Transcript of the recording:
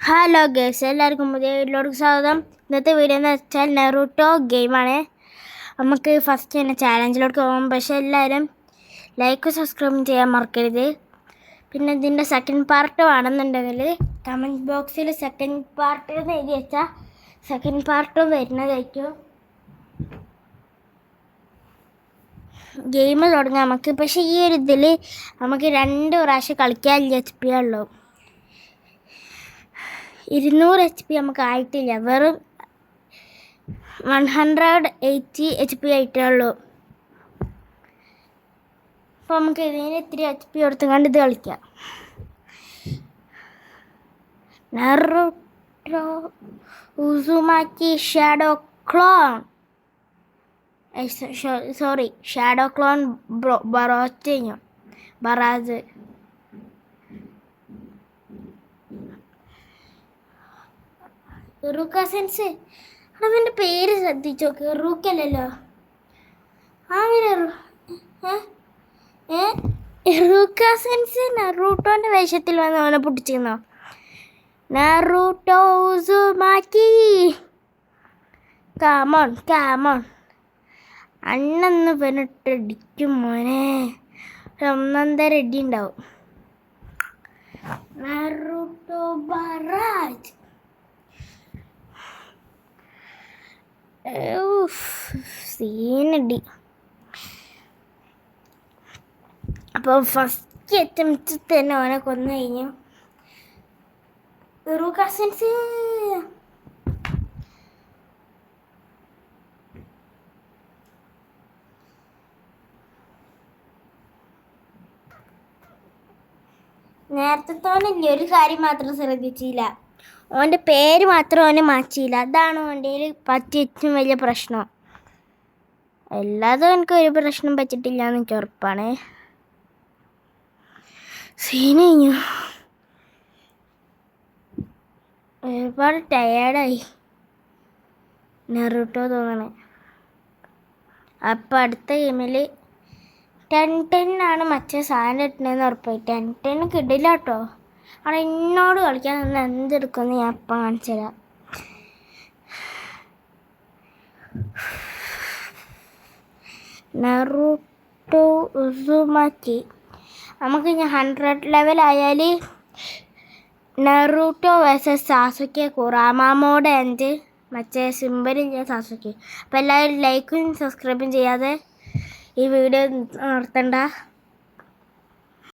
Hello guys, എല്ലാവർക്കും പുതിയ വീഡിയോയിലോട്ട് സ്വാഗതം. ഇന്നത്തെ വീഡിയോ എന്ന് വെച്ചാൽ നെറൂട്ടോ ഗെയിമാണ്. നമുക്ക് ഫസ്റ്റ് തന്നെ ചാലഞ്ചിലോട്ട് പോകാം. പക്ഷേ എല്ലാവരും ലൈക്ക് സബ്സ്ക്രൈബ് ചെയ്യാൻ മറക്കരുത്. പിന്നെ ഇതിൻ്റെ സെക്കൻഡ് പാർട്ട് വേണമെന്നുണ്ടെങ്കിൽ കമൻറ്റ് ബോക്സിൽ സെക്കൻഡ് പാർട്ട് എന്ന് എഴുതി വെച്ചാൽ സെക്കൻഡ് പാർട്ടും വരുന്നതായിരിക്കും. ഗെയിം തുടങ്ങാം നമുക്ക്. പക്ഷേ ഈ ഒരു ഇതിൽ നമുക്ക് 2 പ്രാവശ്യം കളിക്കാൻ HP ഉള്ളൂ. 200 HP നമുക്ക് ആയിട്ടില്ല. വെറും 180 HP ആയിട്ടേ ഉള്ളൂ. അപ്പോൾ നമുക്ക് ഇതിന് ഇത്തിരി HP കൊടുത്തുകൊണ്ട് ഇത് കളിക്കാം. Naruto Uzumaki shadow clone, sorry shadow clone barrage. റൂക്ക സെൻസ്, അവൻ്റെ പേര് ശ്രദ്ധിച്ചു നോക്ക്. റൂക്കല്ലല്ലോ, അങ്ങനെ റൂക്ക സെൻസ് നെറൂട്ടോൻ്റെ വേഷത്തിൽ വന്ന് അവനെ പൊട്ടിച്ചിരുന്നോ. നെറൂട്ടോ ഉസുമാക്കി, കാമോൺ കാമോൺ, അണ്ണൊന്ന് പെണ്ണിട്ട് അടിക്കും മോനെ. ഒന്നൊന്നര അടി ഉണ്ടാവും. നെറൂട്ടോ ബറാസ്, സീനടി. അപ്പോൾ ഫസ്റ്റ് അറ്റംപ്റ്റ് തന്നെ അവനെ കൊന്നു കഴിഞ്ഞു. കസിൻസ് നേരത്തെ തോന്നില്ല, ഒരു കാര്യം മാത്രം ശ്രദ്ധിച്ചില്ല. ഓൻ്റെ പേര് മാത്രം ഓനെ മാറ്റിയില്ല. അതാണ് ഓൻ്റെ പറ്റിയ ഏറ്റവും വലിയ പ്രശ്നം. എല്ലാതും എനിക്ക് ഒരു പ്രശ്നം പറ്റിയിട്ടില്ല എന്ന് എനിക്ക് ഉറപ്പാണ്. സീൻ കഴിഞ്ഞു. ഒരുപാട് ടയേർഡായി നെറൂട്ടോ തോന്നണേ. അപ്പം അടുത്ത ഗെയിമിൽ 10-10 ആണ് മറ്റേ സാധനം ഇട്ടണമെന്ന് ഉറപ്പായി. 10-10 കിട്ടില്ല കേട്ടോ. അവിടെ എന്നോട് കളിക്കാൻ നിന്ന് എന്തെടുക്കുമെന്ന് ഞാൻ അപ്പം കാണിച്ചു തരാം. നെറൂട്ടോ ഉസുമാക്കി നമുക്ക് ഞാൻ 100 ലെവലായാൽ നെറൂട്ടോ വേഴ്സസ് സാസുക്കെ കുറാമാമോടെ എൻ്റെ മറ്റേ സിമ്പലില്ല സാസുക്കെ. അപ്പോൾ എല്ലാവരും ലൈക്കും സബ്സ്ക്രൈബും ചെയ്യാതെ ഈ വീഡിയോ നിർത്തണ്ട.